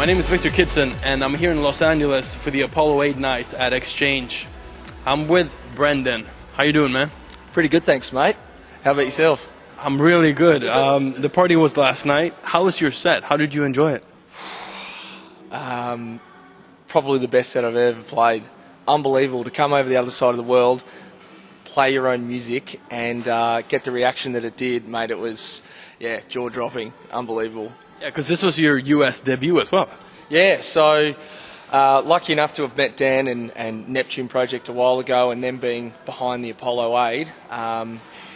My name is Victor Kitson, and I'm here in Los Angeles for the Apollo 8 night at Exchange. I'm with Brendan. How you doing, man? Pretty good, thanks, mate. How about yourself? I'm really good. The party was last night. How was your set? How did you enjoy it? Probably the best set I've ever played. Unbelievable to come over the other side of the world, play your own music, and get the reaction that it did, mate. It was, jaw-dropping. Unbelievable. Yeah, because this was your US debut as well. Yeah, so lucky enough to have met Dan and Neptune Project a while ago, and then being behind the Apollo 8,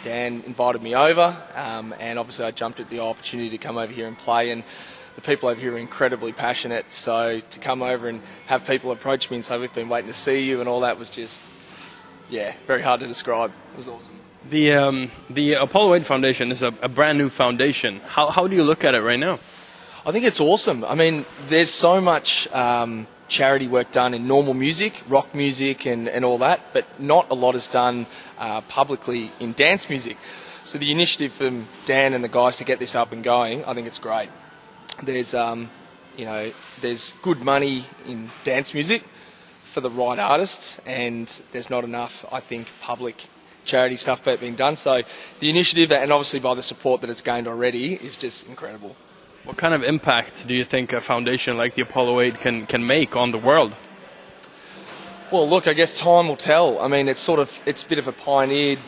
Dan invited me over, and obviously I jumped at the opportunity to come over here and play, and the people over here are incredibly passionate, so to come over and have people approach me and say, we've been waiting to see you and all that was just, very hard to describe. It was awesome. The Apollo 8 Foundation is a brand new foundation. How do you look at it right now? I think it's awesome. I mean, there's so much charity work done in normal music, rock music and all that, but not a lot is done publicly in dance music. So the initiative from Dan and the guys to get this up and going, I think it's great. There's, there's good money in dance music for the right artists, and there's not enough, I think, public charity stuff being done. So the initiative, and obviously by the support that it's gained already, is just incredible. What kind of impact do you think a foundation like the Apollo 8 can make on the world? Well, look, I guess time will tell. I mean, it's a bit of a pioneered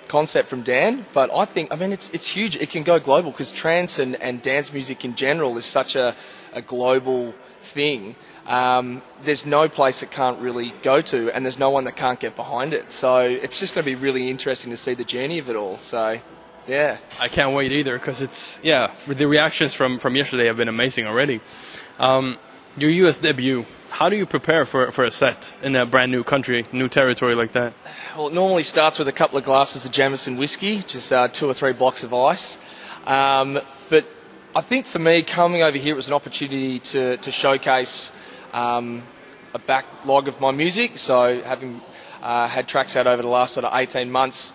concept from Dan, but I think, it's huge. It can go global because trance and dance music in general is such a global thing. There's no place it can't really go to, and there's no one that can't get behind it. So it's just going to be really interesting to see the journey of it all. So, yeah. I can't wait either because the reactions from yesterday have been amazing already. Your US debut, how do you prepare for a set in a brand new country, new territory like that? Well, it normally starts with a couple of glasses of Jameson whiskey, just 2 or 3 blocks of ice. But I think for me, coming over here, it was an opportunity to showcase a backlog of my music. So having had tracks out over the last sort of 18 months,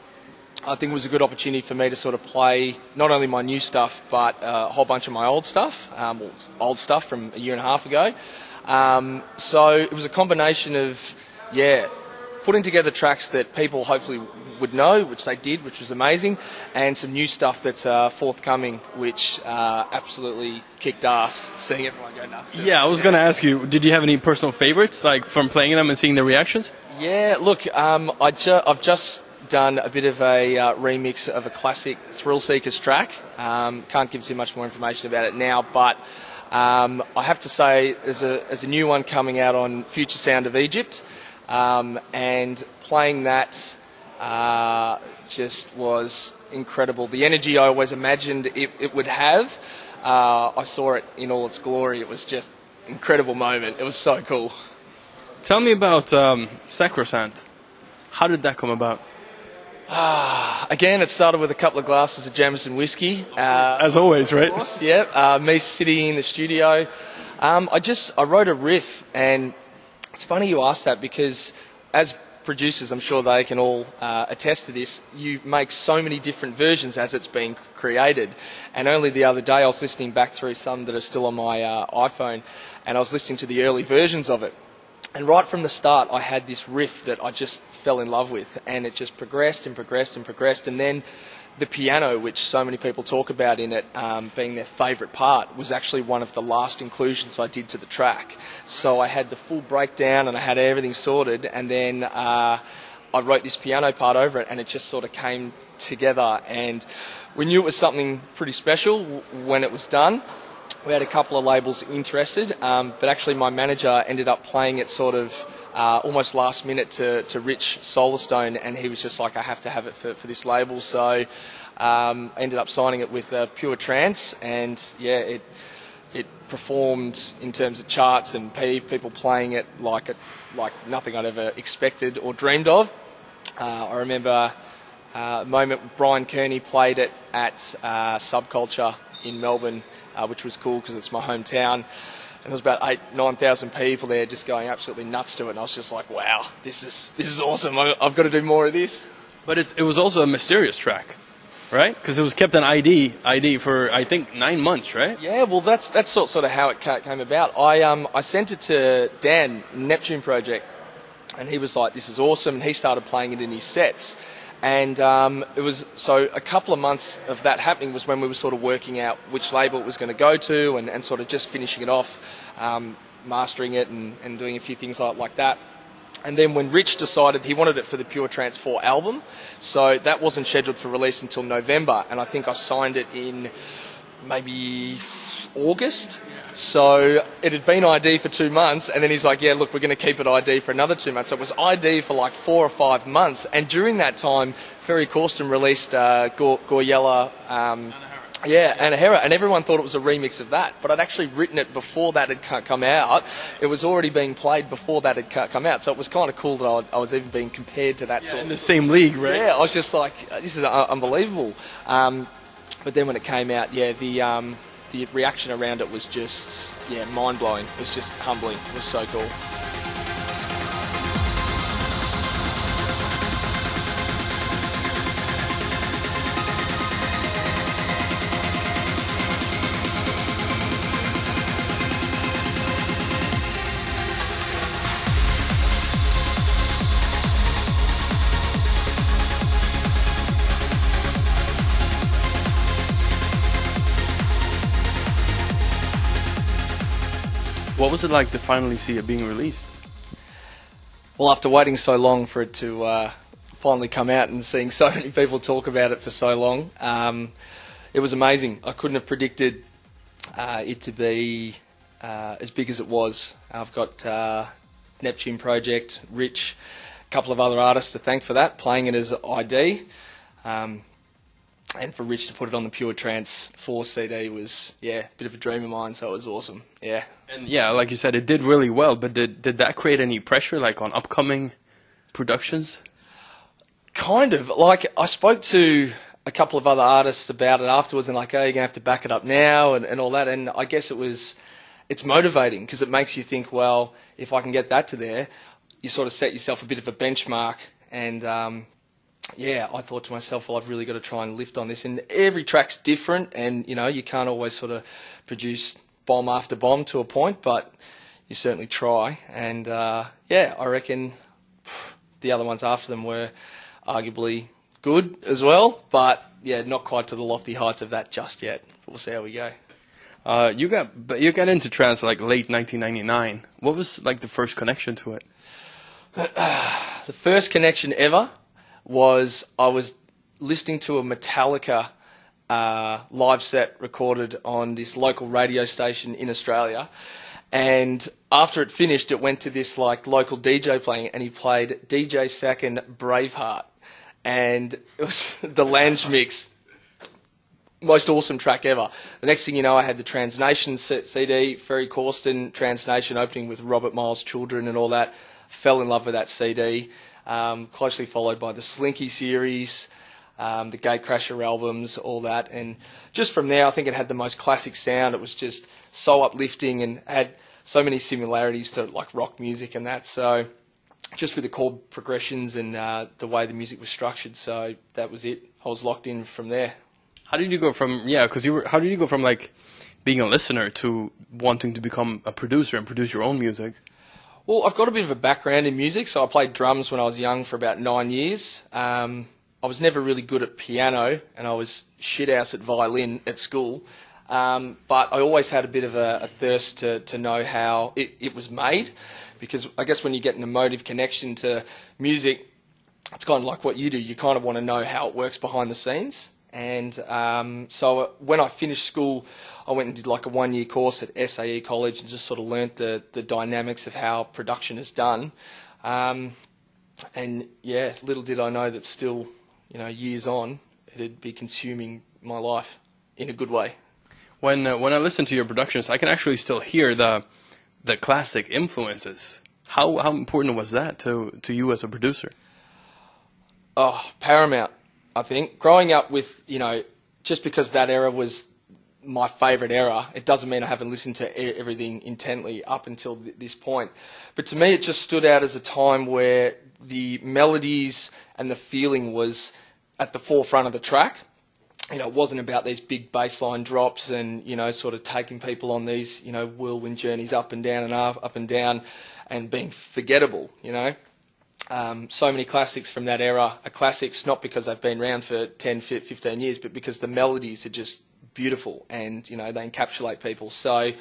I think it was a good opportunity for me to sort of play not only my new stuff, but a whole bunch of my old stuff from a year and a half ago. So it was a combination of, putting together tracks that people hopefully would know, which they did, which was amazing, and some new stuff that's forthcoming, which absolutely kicked ass, seeing everyone go nuts. Yeah, I was going to ask you, did you have any personal favorites, like from playing them and seeing the reactions? Yeah, look, I've just done a bit of a remix of a classic Thrill Seekers track. Can't give too much more information about it now, but I have to say there's a new one coming out on Future Sound of Egypt, and playing that just was incredible. The energy I always imagined it would have, I saw it in all its glory. It was just an incredible moment. It was so cool. Tell me about Sacrosanct. How did that come about? Again, it started with a couple of glasses of Jameson whiskey. As always, right? Of course, yeah. Me sitting in the studio. I wrote a riff, and it's funny you ask that because as producers, I'm sure they can all attest to this, you make so many different versions as it's being created. And only the other day I was listening back through some that are still on my iPhone, and I was listening to the early versions of it. And right from the start, I had this riff that I just fell in love with, and it just progressed and progressed and progressed. And then the piano, which so many people talk about in it being their favourite part, was actually one of the last inclusions I did to the track. So I had the full breakdown and I had everything sorted, and then I wrote this piano part over it, and it just sort of came together. And we knew it was something pretty special when it was done. We had a couple of labels interested, but actually my manager ended up playing it sort of almost last minute to Rich Solarstone, and he was just like, I have to have it for this label. So I ended up signing it with Pure Trance, and it performed in terms of charts and people playing it like nothing I'd ever expected or dreamed of. I remember a moment Brian Kearney played it at Subculture in Melbourne, which was cool because it's my hometown. And there was about 9,000 people there just going absolutely nuts to it. And I was just like, wow, this is awesome. I've got to do more of this. But it was also a mysterious track. right? Because it was kept on ID for I think 9 months, right? Yeah, well, that's sort of how it came about. I sent it to Dan, Neptune Project, and he was like, "This is awesome," and he started playing it in his sets. And it was so a couple of months of that happening was when we were sort of working out which label it was going to go to, and sort of just finishing it off, mastering it and doing a few things like that. And then when Rich decided he wanted it for the Pure Trance 4 album, so that wasn't scheduled for release until November, and I think I signed it in maybe August. So it had been ID for 2 months, and then he's like, "Yeah, look, we're going to keep it ID for another 2 months." So it was ID for like 4 or 5 months, and during that time, Ferry Corsten released Goryella, Anna Hera, and everyone thought it was a remix of that, but I'd actually written it before that had come out. It was already being played before that had come out, so it was kind of cool that I was even being compared to that sort in the same league, right? Yeah, I was just like, this is unbelievable. But then when it came out, the reaction around it was just, mind-blowing. It was just humbling. It was so cool. What was it like to finally see it being released? Well, after waiting so long for it to finally come out and seeing so many people talk about it for so long, it was amazing. I couldn't have predicted it to be as big as it was. I've got Neptune Project, Rich, a couple of other artists to thank for that, playing it as ID. And for Rich to put it on the Pure Trance 4 CD was, a bit of a dream of mine, so it was awesome, yeah. And like you said, it did really well, but did that create any pressure, like, on upcoming productions? Kind of. Like, I spoke to a couple of other artists about it afterwards, and like, "Oh, you're going to have to back it up now," and all that, and I guess it's motivating, because it makes you think, well, if I can get that to there, you sort of set yourself a bit of a benchmark, and I thought to myself, well, I've really got to try and lift on this. And every track's different, and, you can't always sort of produce bomb after bomb to a point, but you certainly try. And, I reckon the other ones after them were arguably good as well, but, not quite to the lofty heights of that just yet. We'll see how we go. You got into trance like late 1999. What was like the first connection to it? The first connection ever was I was listening to a Metallica live set recorded on this local radio station in Australia, and after it finished, it went to this like local DJ playing, and he played DJ Sakin Braveheart, and it was the Lange mix. Most awesome track ever. The next thing you know, I had the Transnation CD, Ferry Corsten, Transnation opening with Robert Miles' Children and all that. Fell in love with that CD. Closely followed by the Slinky series, the Gatecrasher albums, all that. And just from there, I think it had the most classic sound. It was just so uplifting and had so many similarities to like rock music and that. So just with the chord progressions and the way the music was structured. So that was it. I was locked in from there. How did you go from how did you go from like being a listener to wanting to become a producer and produce your own music? Well, I've got a bit of a background in music, so I played drums when I was young for about 9 years. I was never really good at piano, and I was shithouse at violin at school. But I always had a bit of a thirst to know how it was made, because I guess when you get an emotive connection to music, it's kind of like what you do. You kind of want to know how it works behind the scenes. And so when I finished school, I went and did like a 1-year course at SAE College and just sort of learnt the dynamics of how production is done. And little did I know that still, years on, it'd be consuming my life in a good way. When I listen to your productions, I can actually still hear the classic influences. How important was that to you as a producer? Oh, paramount. I think growing up with, just because that era was my favourite era, it doesn't mean I haven't listened to everything intently up until this point. But to me, it just stood out as a time where the melodies and the feeling was at the forefront of the track. it wasn't about these big baseline drops and, sort of taking people on these, whirlwind journeys up and down and up and down and being forgettable, So many classics from that era are classics not because they've been around for 10, 15 years, but because the melodies are just beautiful and, they encapsulate people. So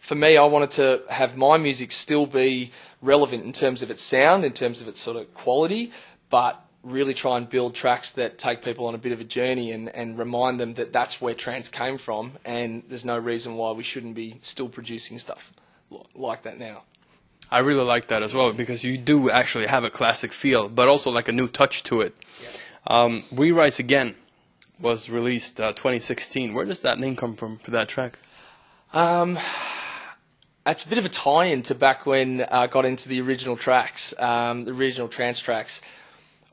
for me, I wanted to have my music still be relevant in terms of its sound, in terms of its sort of quality, but really try and build tracks that take people on a bit of a journey and remind them that that's where trance came from, and there's no reason why we shouldn't be still producing stuff like that now. I really like that as well, because you do actually have a classic feel, but also like a new touch to it. Yeah. We Rise Again was released 2016. Where does that name come from for that track? It's a bit of a tie-in to back when I got into the original tracks, the original trance tracks.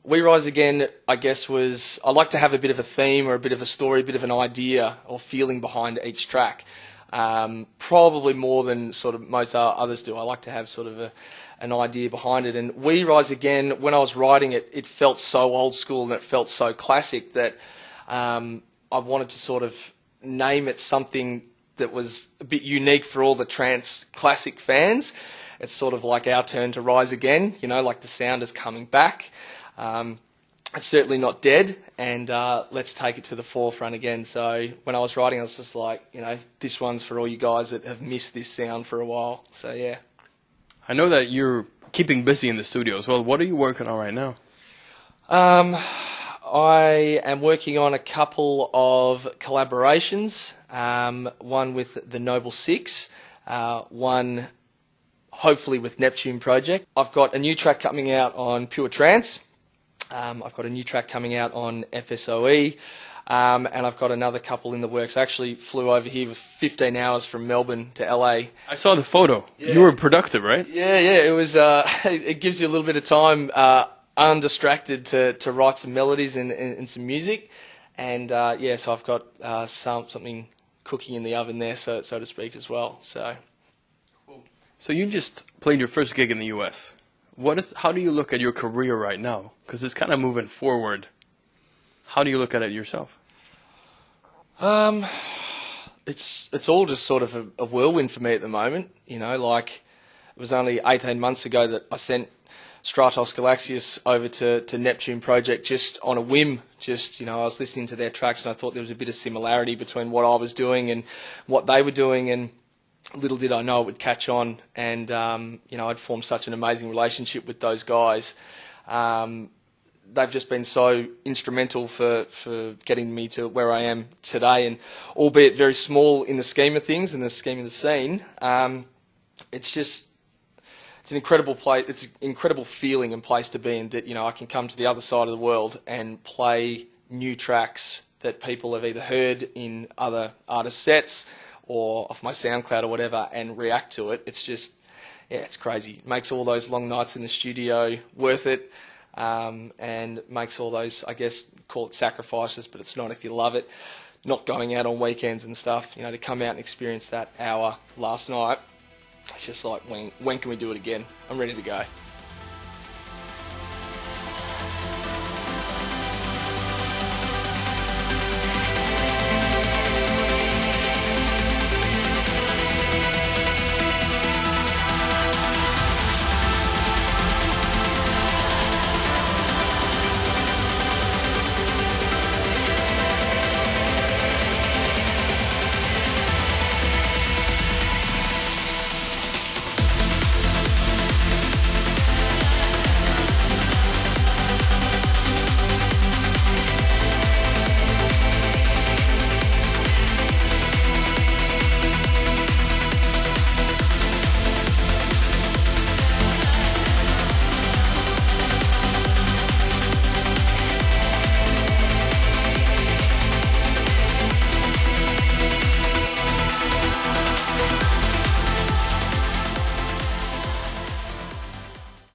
We Rise Again, I guess, I like to have a bit of a theme or a bit of a story, a bit of an idea or feeling behind each track. Probably more than sort of most others do. I like to have sort of an idea behind it. And We Rise Again, when I was writing it, it felt so old school and it felt so classic that I wanted to sort of name it something that was a bit unique for all the trance classic fans. It's sort of like our turn to rise again, like the sound is coming back. It's certainly not dead, and let's take it to the forefront again. So when I was writing, I was just like, this one's for all you guys that have missed this sound for a while. So yeah. I know that you're keeping busy in the studio as well. What are you working on right now? I am working on a couple of collaborations, one with the Noble Six, one hopefully with Neptune Project. I've got a new track coming out on Pure Trance. I've got a new track coming out on FSOE, and I've got another couple in the works. I actually flew over here with 15 hours from Melbourne to LA. I saw the photo. Yeah. You were productive, right? Yeah. It was. It gives you a little bit of time, undistracted, to write some melodies and some music, and so I've got something cooking in the oven there, so to speak, as well. So you just played your first gig in the U.S. How do you look at your career right now? Because it's kind of moving forward. How do you look at it yourself? It's all just sort of a whirlwind for me at the moment. Like it was only 18 months ago that I sent Stratos Galaxius over to Neptune Project just on a whim. I was listening to their tracks and I thought there was a bit of similarity between what I was doing and what they were doing, and little did I know it would catch on, and I'd formed such an amazing relationship with those guys. They've just been so instrumental for getting me to where I am today, and albeit very small in the scheme of things, in the scheme of the scene, it's an incredible place. It's an incredible feeling and place to be in, that I can come to the other side of the world and play new tracks that people have either heard in other artist sets or off my SoundCloud or whatever, and react to it. It's just, it's crazy. It makes all those long nights in the studio worth it, and makes all those, I guess, call it sacrifices, but it's not if you love it, not going out on weekends and stuff, to come out and experience that hour last night. It's just like, when can we do it again? I'm ready to go.